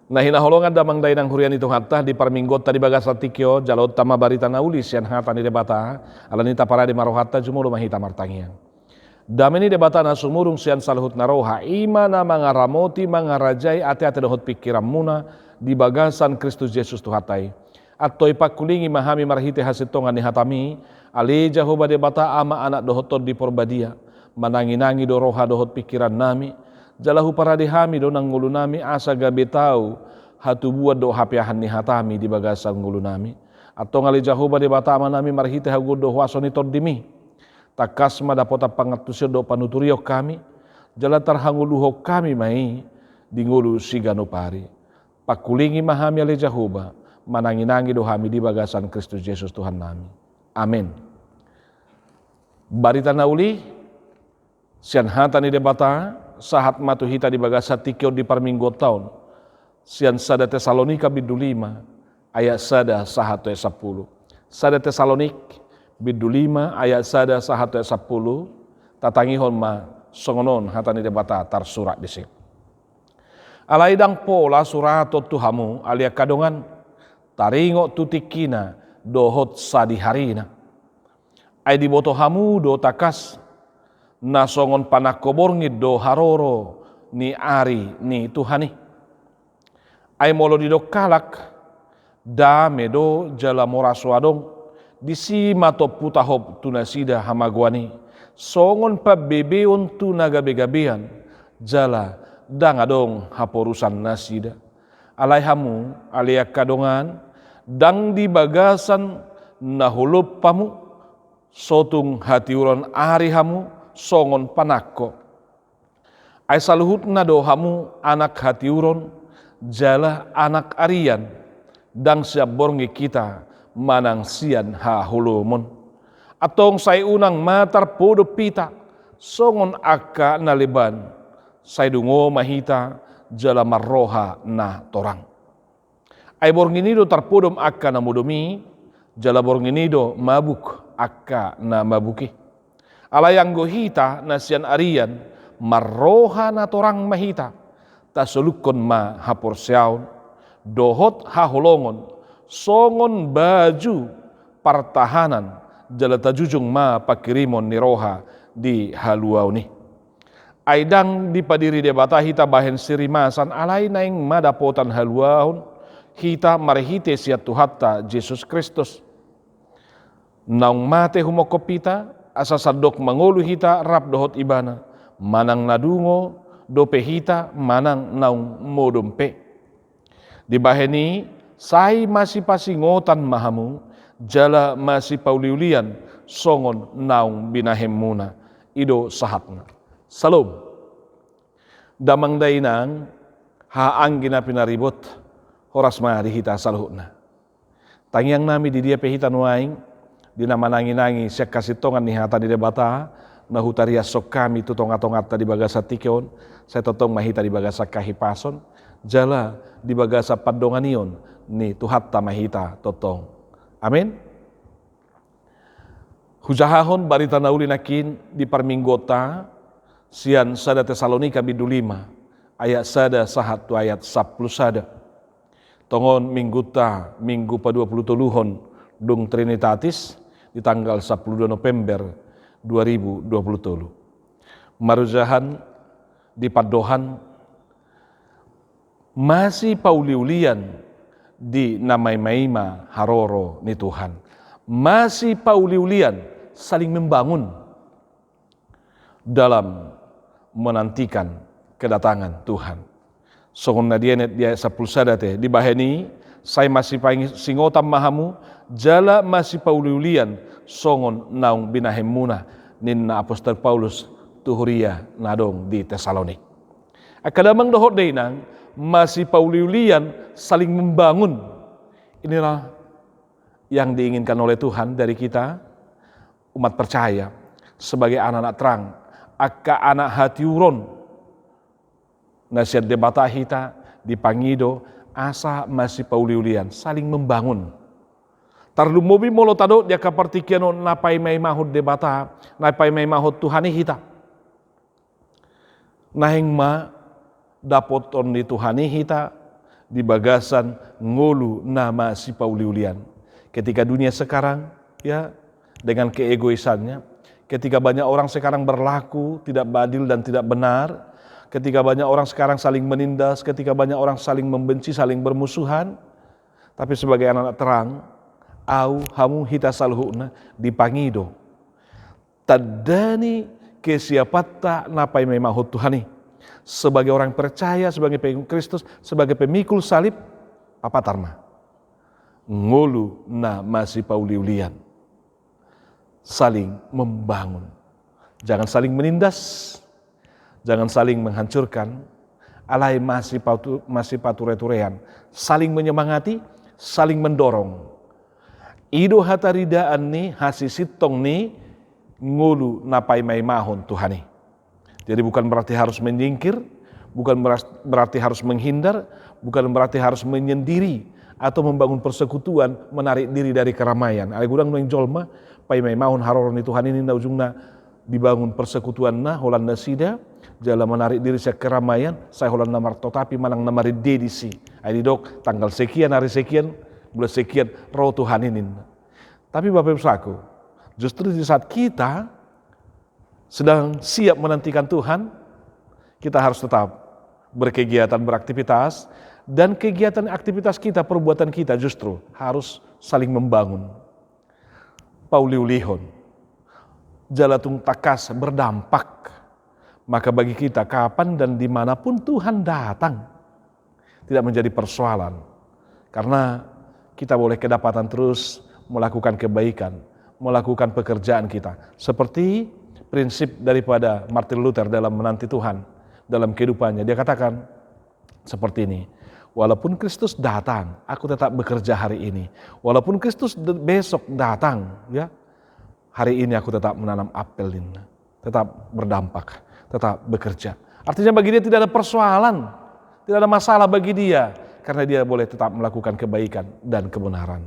Nah hinaholongan damang dainang hurian itu hatta di parminggot tadi bagasa tikyo jalot tama barita naulis yang hata ni debata alanita para di marohata jumulu mahita martangian. Dameni debata na sumurung sian salhut naroha imana mangaramoti mangarajai ate-ate dohot pikiran muna di bagasan Kristus Yesus tuhatai. Atau ipakulingi mahami marhite hasitongan ni hatami ali jahoba debata ama anak dohoton di porbadia manangi-nangi do roha dohot pikiran nami jalahu para dihami do nang ngulu nami asa gabe tau hatu buat do hapiahan ni hatami di bagasan ngulu nami atau ngali jahoba debata ama nami marhite hagu do wasoni tordimi takasma dapota pangatusyo do panuturio kami jala tarhanguluho kami mai di ngulu sigano pari pakulingi mahami ali jahoba manangi-nangi do hami di bagasan Kristus Yesus Tuhan nami. Amin. Barita nauli sian hata ni debata sahat matu hita di bagasa tikyo di parminggo taun sian sada Tesalonika bidu 5 ayat sada sahatu 10 sada Tesalonik bidu 5 ayat sada sahatu 10 tatangihon ma songonon hata ni debata tar surat disik alaidang pola surato tuhamu alia kadongan taringo tutikina dohot sadiharina ay di boto hamu do takas nasongon panakoborngi do haroro ni ari ni Tuhani ay molo di do kalak dame do jala moraswadong disima to putahop tunasida hamagwani songon pa bebeon tu nagabe-gabean jala dangadong haporusan nasida alai hamu alia kadongan dang di bagasan nahulup pamu sotung hatiuron ari hamu songon panakko ay saluhut na do hamu anak hatiuron jala anak arian dang siap borngi kita manang sian hahulumon atong say unang matar podo pita songon akka naliban say dungo mahita jala marroha na torang ay bornginido tarpodom akka na mudomi jala bornginido mabuk akka na mabuki alayang gohita na sian arian marroha na torang mahita tasulukon ma haporsyaon dohot hahulongon songon baju pertahanan jala tajujung ma pakirimon ni roha di haluau ni aidang di padiri debata hita bahen sirimasan alay naing madapotan haluaun hita marihite siya tuhatta Jesus Kristus naung mate humokopita asa sadok mangulu hita rap dohot ibana manang nadungo dope hita manang naung modompe di baheni sai masih pasingotan mahamu jala masih pauliulian songon naung binahem muna ido sahatna salom damang dainang haang gina pinaribot horas mari hita salhutna tangiang nami di dia pehita nuaing dina manangi-nangi siya kasitongan ni hata di debata na hutaria sok kami tutonga-tongat di bagasa tikyon saya totong mahita di bagasa kahipason jala di bagasa padonganion ni tuhatta mahita totong amin. Hujahahon barita nauli nakin di parminggota sian sada Tesalonika bidu 5 ayat sada sahatu ayat 10 sada tongon mingguta minggu pa 27 dung Trinitatis di tanggal 12 November 2020 marujahan di padohan masih pauliulian di namai maima haroro ni Tuhan masih pauliulian saling membangun dalam menantikan kedatangan Tuhan. Songon na dia sapulsadate di baheni saya masih paling singotam mahamu jala masih pauliulian songon naung binahem muna ninna apostol Paulus tuhuria nadong di Tesalonik. Akadamang dohot dainang masih pauliulian saling membangun. Inilah yang diinginkan oleh Tuhan dari kita umat percaya sebagai anak-anak terang akka anak hati uron nasihat debata hita di pangido asa masih pauliulian saling membangun tarlumobi molo tado dia kapartikiano napai may mahod debata napai may mahod Tuhani hita nahing ma dapoton ni Tuhani hita di bagasan ngolu nama si Pauliulian. Ketika dunia sekarang ya dengan keegoisannya, ketika banyak orang sekarang berlaku tidak adil dan tidak benar, ketika banyak orang sekarang saling menindas, ketika banyak orang saling membenci, saling bermusuhan, tapi sebagai anak terang, au hamu hita salhuna dipangido. Tadani kesiapata napai memahut Tuhani. Sebagai orang percaya, sebagai pengikut Kristus, sebagai pemikul salib, papatarma. Ngolu na masih Pauliulian. Saling membangun. Jangan saling menindas, jangan saling menghancurkan. Alai masih patureturean. Saling menyemangati, saling mendorong. Ido hataridaan ni hasisitong ni ngulu napai mai mahon Tuhani. Jadi bukan berarti harus menyingkir, bukan berarti harus menghindar, bukan berarti harus menyendiri atau membangun persekutuan, menarik diri dari keramaian. Ale gudang menjolma pai mai mahon haroron Tuhan ini na ujungna dibangun persekutuan na Holanda sida jala menarik diri saya keramaian, saya Holanda marto tapi manang namari dedisi. Ai dok tanggal sekian hari sekian bulan sekian roh Tuhan ini. Tapi Bapak Ibu saudaraku, justru di saat kita sedang siap menantikan Tuhan, kita harus tetap berkegiatan, beraktivitas, dan kegiatan aktivitas kita, perbuatan kita justru harus saling membangun. Pauliulihon, jalatung takas berdampak, maka bagi kita kapan dan dimanapun Tuhan datang, tidak menjadi persoalan, karena kita boleh kedapatan terus melakukan kebaikan, melakukan pekerjaan kita, seperti prinsip daripada Martin Luther dalam menanti Tuhan dalam kehidupannya. Dia katakan seperti ini, walaupun Kristus datang, aku tetap bekerja hari ini. Walaupun Kristus besok datang, ya, hari ini aku tetap menanam apel ini, tetap berdampak, tetap bekerja. Artinya bagi dia tidak ada persoalan, tidak ada masalah bagi dia, karena dia boleh tetap melakukan kebaikan dan kebenaran.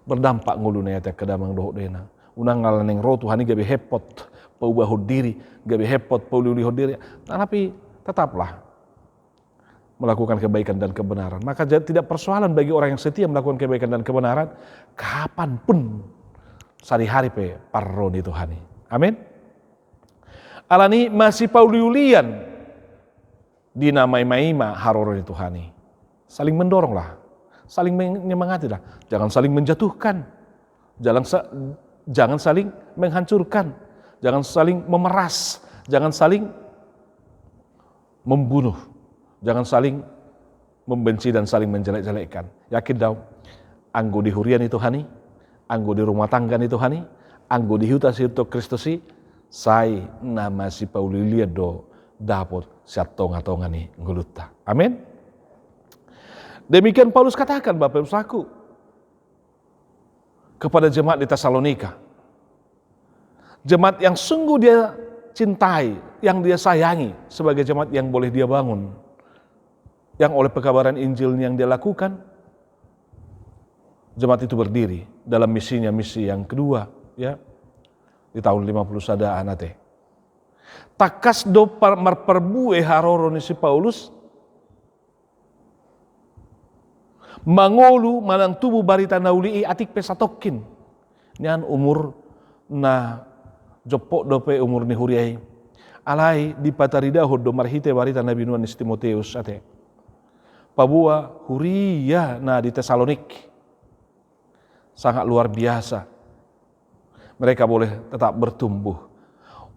Berdampak nguluna ya kedamang dohok dena. Unang ngalaneng roh Tuhan gabe hepot, paubahud diri, gabe hepot, paulihud diri. Tapi tetaplah melakukan kebaikan dan kebenaran. Maka tidak persoalan bagi orang yang setia melakukan kebaikan dan kebenaran, kapanpun sehari-hari pe parroni Tuhan. Amin. Alani masih Pauliulian dinamai maima haroroni Tuhan. Saling mendoronglah, saling menyemangatilah, jangan saling menjatuhkan, jangan saling menghancurkan, jangan saling memeras, jangan saling membunuh, jangan saling membenci dan saling menjelek-jelekkan. Yakin daw, anggo di hurian itu hani, anggo di rumah tangga itu hani, anggo di huta itu Kristusi, sai nama si Pauliulian do dapot siatonga-tonga ni ngulutta. Amin. Demikian Paulus katakan Bapak Ibu saudaraku kepada jemaat di Tesalonika. Jemaat yang sungguh dia cintai, yang dia sayangi sebagai jemaat yang boleh dia bangun. Yang oleh pekabaran Injil yang dia lakukan, jemaat itu berdiri dalam misinya, misi yang kedua, ya, di tahun 50 sada anate. Takas do marperbue haroroni si Paulus, mangolu manang tubuh barita nauli atik pesatokin. Nian umur na jopok dope umur ni huriai. Alai di patarida hodo marhite barita Nabi Nuan Timoteus ate. Pabua huria na di Tesalonik. Sangat luar biasa. Mereka boleh tetap bertumbuh.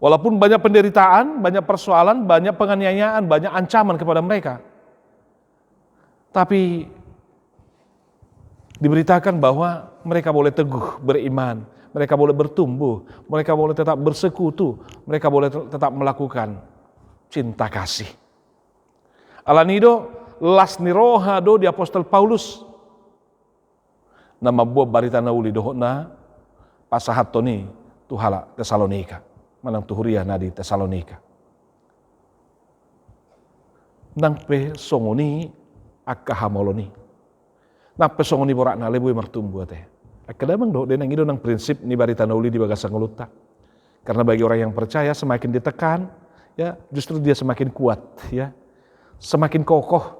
Walaupun banyak penderitaan, banyak persoalan, banyak penganiayaan, banyak ancaman kepada mereka. Tapi diberitakan bahwa mereka boleh teguh beriman, mereka boleh bertumbuh, mereka boleh tetap bersekutu, mereka boleh tetap melakukan cinta kasih. Alanido las niroha do di apostol Paulus nama buah barita nauli dohona pasahat toni tuhala Tesalonika, manang tuhuria na di Tesalonika. Nang pe songoni akahamoloni. Nah pesongoni borak na lebih mertumbuh teh. Kadang do denang itu nang prinsip ni barita nauli di bagasang nguluta. Karena bagi orang yang percaya semakin ditekan, ya justru dia semakin kuat, ya, semakin kokoh.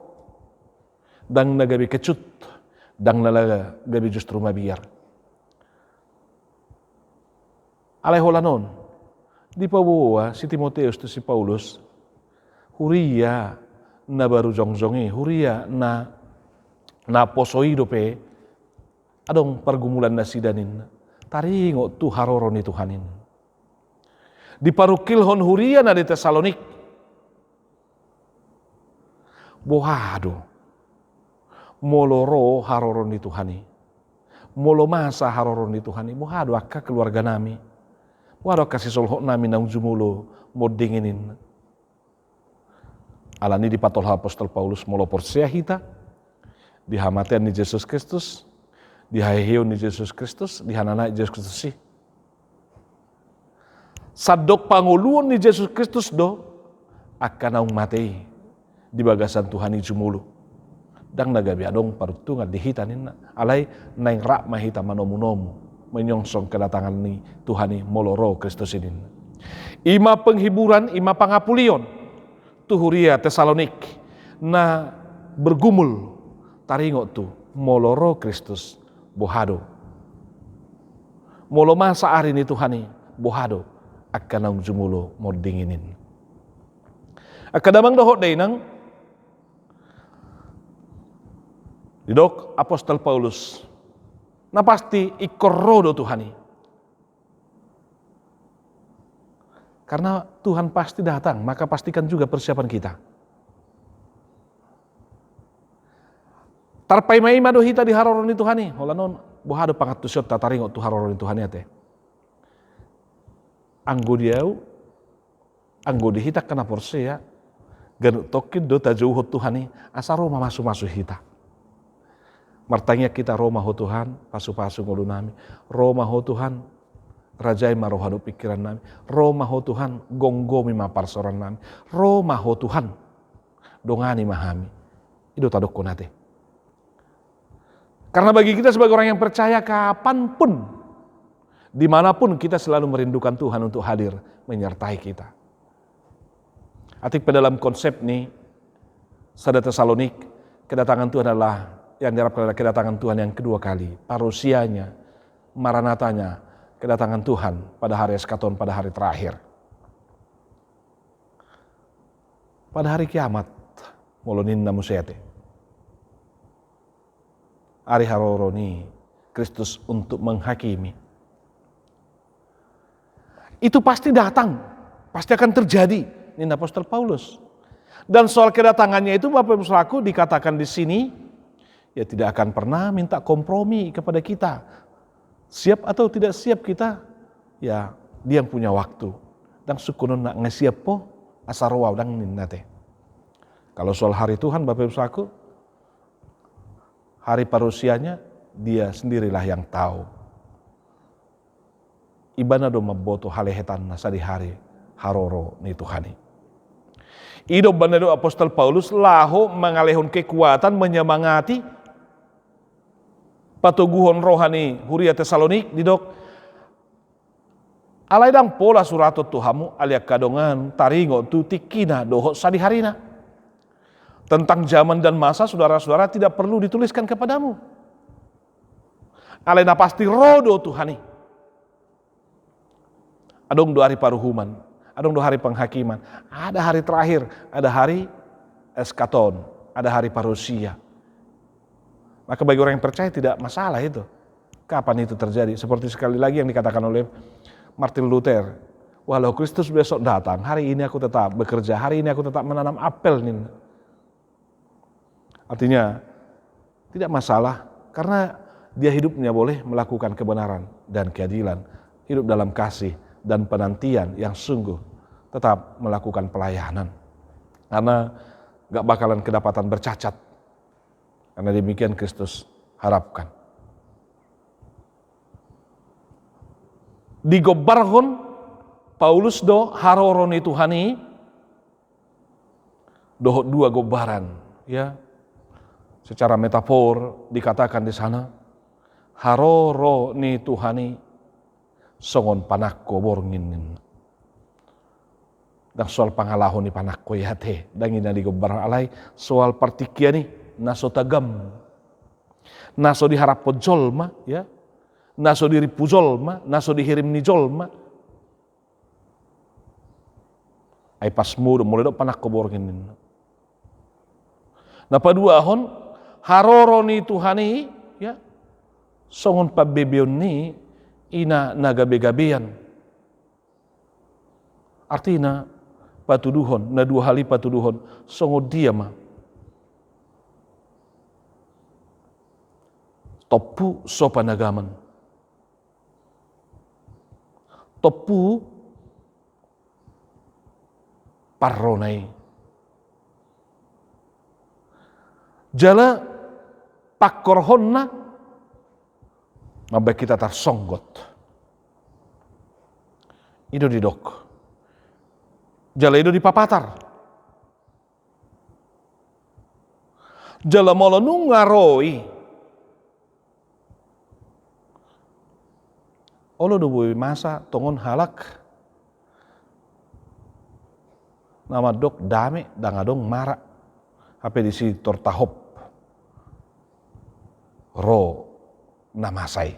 dang nagabi kecut, dang nalaga gabi justru mabiar. Alay holanon, di pabuwa si Timoteus tu si Paulus, huria na baru jongjongin, huria na posoi dope, adong pergumulan na sidanin, taringo tu haroron ni Tuhanin. Di parukilhon huria na di Tesalonik, bohado, moloro haroron ni Tuhani, molo masa haroron ni Tuhani, bohado akka keluarga nami, bohado kasih solhok nami nang jumulo modinginin. Alani di patol apostol Paulus molo porsea hita, di hamatian ni Yesus Kristus, di haheon ni Yesus Kristus, di hanana Yesus Kristus si. Sadok panguluan ni Yesus Kristus do akan naung matei di bagasan Tuhan jumulo. Dang nagabi adong parutungan dihitanin alay naing rak mahita manomu-nomu menyongsong kedatangan ni Tuhani moloro Kristus ini. Ima penghiburan, ima pangapulion tuhuria Tesalonik na bergumul taringo tu moloro Kristus bohado. Molo masa ari ni Tuhani bohado akan naung jumulo modinginin. Akadamang dohot day nang didok apostol Paulus na pasti ikorrodo Tuhani. Karena Tuhan pasti datang, maka pastikan juga persiapan kita. Tarpai mai mado hita di haroron ni Tuhani, holanon bohado pangatusyot tataringo tu haroron ni Tuhani ate. Anggo diau, anggo dihita kena porsea, ganut tokid do tajauhot Tuhani, asaro mamasu-masu hita. Martanya kita Roma ho Tuhan, pasu-pasu ngulu nami. Roma ho Tuhan, rajai marohado pikiran nami. Roma ho Tuhan, gonggomi maparsoran nami. Roma ho Tuhan, dongani mahami. Itu tadok konate. Karena bagi kita sebagai orang yang percaya kapanpun, dimanapun kita selalu merindukan Tuhan untuk hadir menyertai kita. Atik dalam konsep nih, Sada Tesalonik, kedatangan Tuhan adalah yang diharapkan adalah kedatangan Tuhan yang kedua kali, parusianya, maranatanya, kedatangan Tuhan pada hari eskaton, pada hari terakhir. Pada hari kiamat, molonin namusete. Ari haroroni Kristus untuk menghakimi. Itu pasti datang, pasti akan terjadi, ini apostol Paulus. Dan soal kedatangannya itu Bapak Ibu Saudaraku dikatakan di sini, ya tidak akan pernah minta kompromi kepada kita. Siap atau tidak siap kita, ya dia yang punya waktu. Dan sukunon nak ngesiap po, asarwa dan ninate. Kalau soal hari Tuhan Bapak Ibu Saudaraku, hari parusianya dia sendirilah yang tahu. Ibana do maboto halehetan nasa di hari haroro ni Tuhani. Ido banado apostol Paulus laho mengalehon kekuatan menyemangati patuguhon rohani huria Tesalonik didok alay dang pola suratot tuhamu aliak kadongan taringo tu tikina doho sadiharina. Tentang zaman dan masa saudara-saudara tidak perlu dituliskan kepadamu. Alena pasti rodo Tuhani. Adong dua hari paruhuman, adong dua hari penghakiman, ada hari terakhir, ada hari eskaton, ada hari parusia. Maka bagi orang yang percaya tidak masalah itu. Kapan itu terjadi? Seperti sekali lagi yang dikatakan oleh Martin Luther. Walau Kristus besok datang, hari ini aku tetap bekerja, hari ini aku tetap menanam apel. Artinya tidak masalah karena dia hidupnya boleh melakukan kebenaran dan keadilan. Hidup dalam kasih dan penantian yang sungguh tetap melakukan pelayanan. Karena gak bakalan kedapatan bercacat. Karena demikian Kristus harapkan. Digobarhon Paulus do haroroni Tuhani doh dua gobaran ya. Secara metafor dikatakan di sana haroro ni Tuhani songon panakko borngin. Dan soal pangalahon ni panakko ya teh dangin di gobar alai soal partikia ni naso tagam, naso diharap pojolma, ya, naso diripu jolma, naso dihirim ni jolma. Ai pas muda mulai do panak koborgin. Na paduahon haroro ni Tuhani, ya, songon pabebeon ni ina nagabe-gabean. Artinya patuduhon, na dua hali patuduhon, songo dia mah. Topu sopanagaman. Topu parronai. Jala pakorhonna mabek kita tarsonggot. Ido didok. Jala ido dipapatar. Jala molo nungaroi. Olo dubui masa tongon halak. Nama dok dame dangadong mara. Apa di si tortahop. Ro namasai.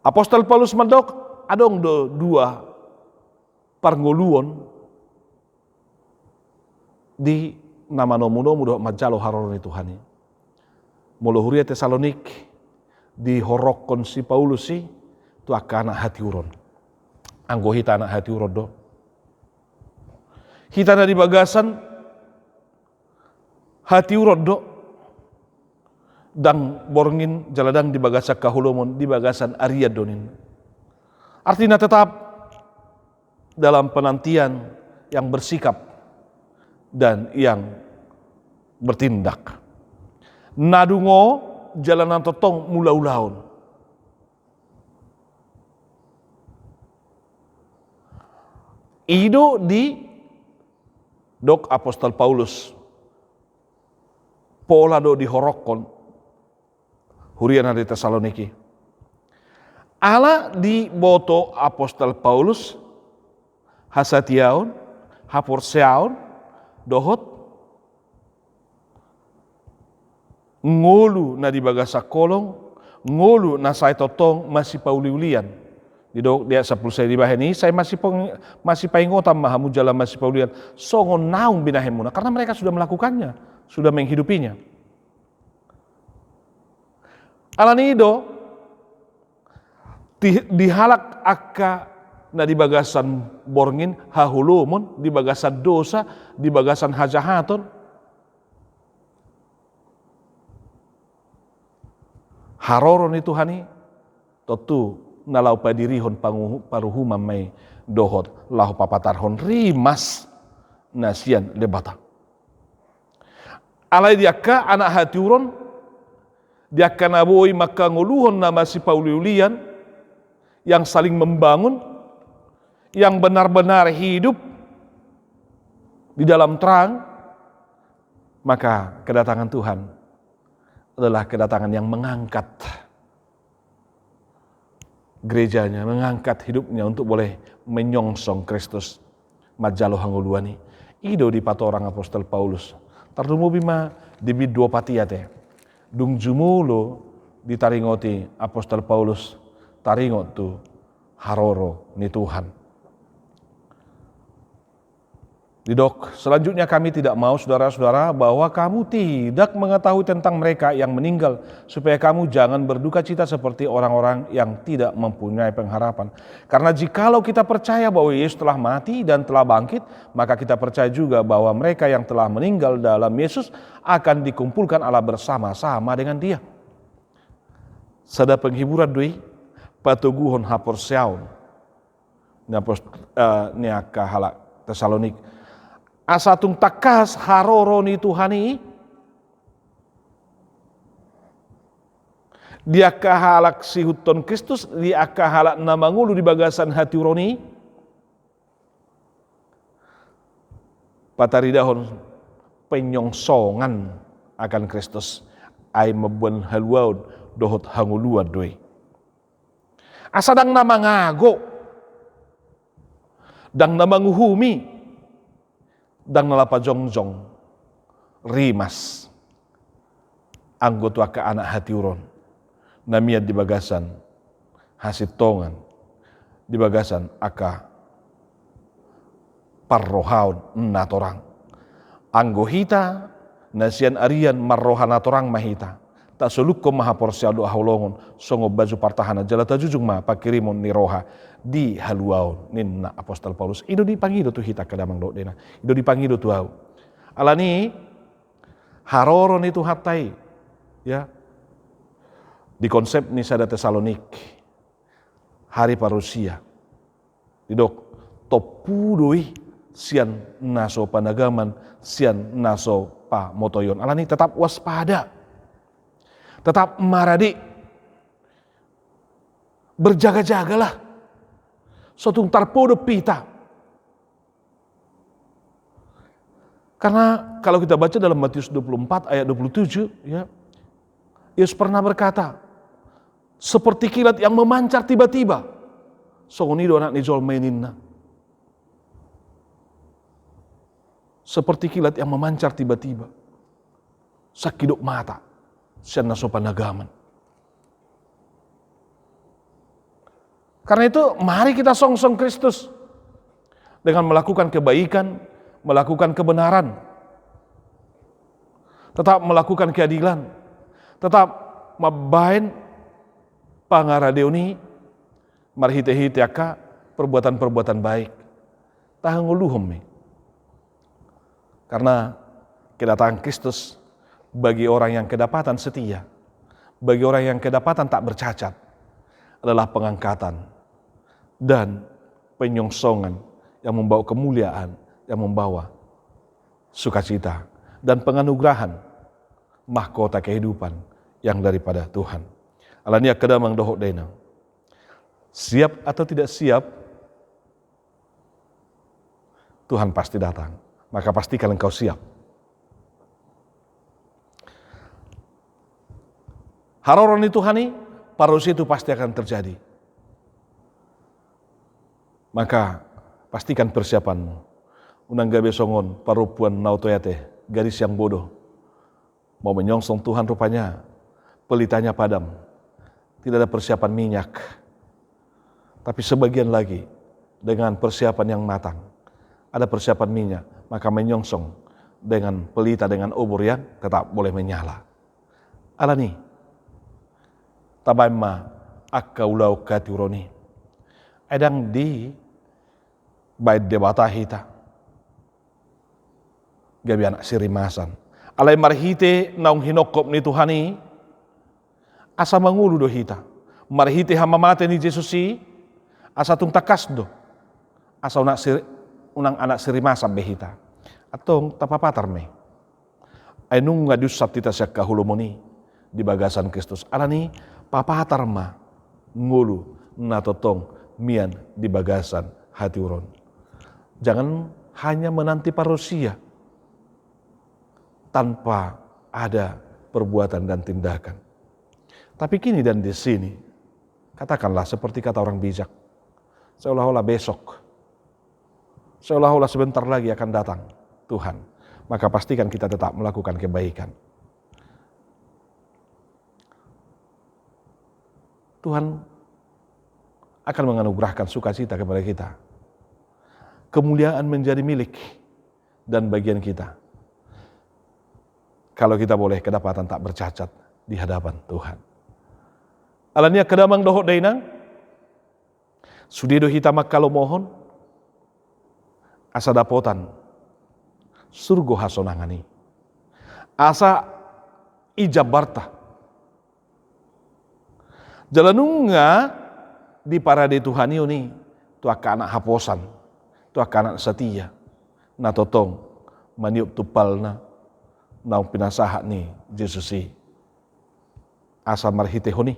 Apostol Paulus mandok adong dua parngoluon di nama nomuno mudo majalo haroron Tuhani. Molo huria Tesalonik di horokon si Paulus si tu anak hati uron. Anggo hita anak hati uron do. Hita na di bagasan hati uron do. Dang borngin jaladang di bagasan kahulomon di bagasan Arya donin. Artinya tetap dalam penantian yang bersikap dan yang bertindak. Nadungo jalanan totong mula-ulaun. Ido di dok Apostol Paulus. Pola do di horokon. Hurian di Tesaloniki. Ala di boto Apostol Paulus hasatiaun, hapurseaun, dohot ngolu na di bagasa kolong, ngolu na saya totong masih pauliulian. Di dok dia 10 saya di bahani, saya masih paingotam mahamu jalan masih pauliulian. Songon naung binahemuna karena mereka sudah melakukannya, sudah menghidupinya. Alanido dihalak akka na di bagasan borngin hahulumon, di bagasan dosa, di bagasan hajahaton. Haroron itu hani totu nalau padirihon paruhuma may dohot lahu papatarhon rimas nasian lebata. Alai diakka anak hatiuron diakka naboi maka nguluhon nama si pauliulian yang saling membangun, yang benar-benar hidup di dalam terang, maka kedatangan Tuhan adalah kedatangan yang mengangkat gerejanya, mengangkat hidupnya untuk boleh menyongsong Kristus. Majalo hanguluani. Ido di pato orang Apostol Paulus. Tardumo bima dibid dua patiate. Dung jumulo ditaringoti Apostol Paulus. Taringot tu haroro ni Tuhan. Didok, selanjutnya kami tidak mau saudara-saudara bahwa kamu tidak mengetahui tentang mereka yang meninggal, supaya kamu jangan berduka cita seperti orang-orang yang tidak mempunyai pengharapan. Karena jikalau kita percaya bahwa Yesus telah mati dan telah bangkit, maka kita percaya juga bahwa mereka yang telah meninggal dalam Yesus akan dikumpulkan Allah bersama-sama dengan Dia. Sada penghiburan doi patuguhon haporseaun ni aka halak Tesalonik asatung takas haroro ni Tuhani dia kahalak si huton Kristus dia kahalak namangulu di bagasan hati uroni pataridahon penyongsongan akan Kristus ay mabun halwaud dohot hanguluan doi asadang namangago dang namanguhumi dan nalapa jongjong rimas anggota ke anak hati uron namiat di bagasan hasit tongan di bagasan aka parrohaun natorang anggo hita nasian arian marroha natorang mahita tak selukko maha porsiado aholongon songo baju partahana jalata jujung ma pakirimon ni roha di haluaon ninna apostol Paulus ido dipangido tu hita kadamang do dena ido dipangido tu au alani haroron itu hatai ya di konsep ni sada Tesalonik hari parusia didok topudoi sian naso panagaman sian naso pa motoyon alani tetap waspada, tetap maradi, berjaga-jagalah sotung tarpodo pita. Karena kalau kita baca dalam Matius 24 ayat 27 ya, Yesus pernah berkata seperti kilat yang memancar tiba-tiba songonido anak nijol maininna, seperti kilat yang memancar tiba-tiba sakidok mata sian naso panagaman. Karena itu mari kita songsong Kristus dengan melakukan kebaikan, melakukan kebenaran, tetap melakukan keadilan, tetap mabain pangaradeoni marhite-hite aka perbuatan-perbuatan baik tahanguluhum. Karena kedatangan Kristus bagi orang yang kedapatan setia, bagi orang yang kedapatan tak bercacat adalah pengangkatan dan penyongsongan yang membawa kemuliaan, yang membawa sukacita dan penganugerahan mahkota kehidupan yang daripada Tuhan. Alania kedamang dohok dena. Siap atau tidak siap, Tuhan pasti datang. Maka pastikan engkau siap. Haroron itu hani, parusia itu pasti akan terjadi. Maka pastikan persiapanmu. Unang gabe songon parupuan nautoyate, gadis yang bodoh. Mau menyongsong Tuhan rupanya, pelitanya padam. Tidak ada persiapan minyak. Tapi sebagian lagi dengan persiapan yang matang. Ada persiapan minyak, maka menyongsong dengan pelita, dengan obor yang tetap boleh menyala. Alani, tabaima akkaulau katuroni. Edang di bait debata hita. Gabi anak sirimasan. Alai marhite naung hinokop ni Tuhani. Asa mangulu do hita. Marhite hamamate ni Jesusi. Asa tung takas do. Asa unang anak sirimasan behita. Atong tapapatar me. Ainung ngadus satita siya kahulumoni. Di bagasan Kristus. Alani papatar ma. Ngulu natotong mian di bagasan hati uron. Jangan hanya menanti parusia tanpa ada perbuatan dan tindakan. Tapi kini dan di sini, katakanlah seperti kata orang bijak, seolah-olah besok, seolah-olah sebentar lagi akan datang Tuhan. Maka pastikan kita tetap melakukan kebaikan. Tuhan akan menganugerahkan sukacita kepada kita. Kemuliaan menjadi milik dan bagian kita. Kalau kita boleh kedapatan tak bercacat di hadapan Tuhan. Alania kedamang dohok dainang. Sudido hitamak kalau mohon. Asa dapotan. Surgo hasonangani. Asa ijabarta. Jalanunga di parade Tuhan ini tu anak haposan, tu anak setia, na totong maniup tupal na naung pinasahat ni Jesusi asa marhite honi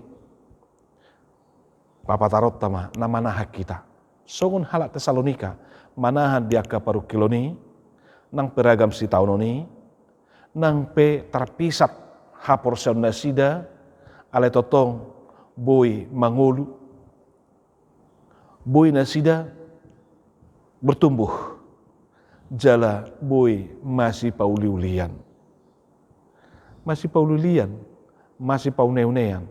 papatarot tama na manaha kita songon halak Tesalonika manahan dia ka paru kiloni nang peragam si taunoni nang pe terpisat hapor nasida ale totong boy mangulu boy nasida bertumbuh jala boy masih pauliulian. Masih pauliulian, masih pauneunean,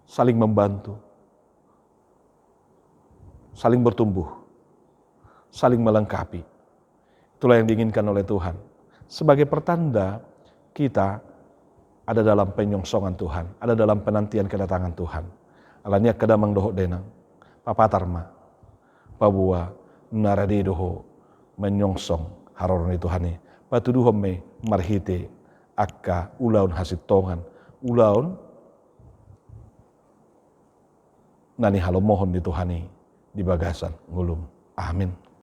saling membantu, saling bertumbuh, saling melengkapi. Itulah yang diinginkan oleh Tuhan. Sebagai pertanda kita ada dalam penyongsongan Tuhan, ada dalam penantian kedatangan Tuhan. Alanya kedamang doho denang, papatarma, pabua narade doho menyongsong haroroni Tuhani. Patuduhom me marhite akka ulaun hasitongan, ulaun nani halo mohon di Tuhani di bagasan ngulum. Amin.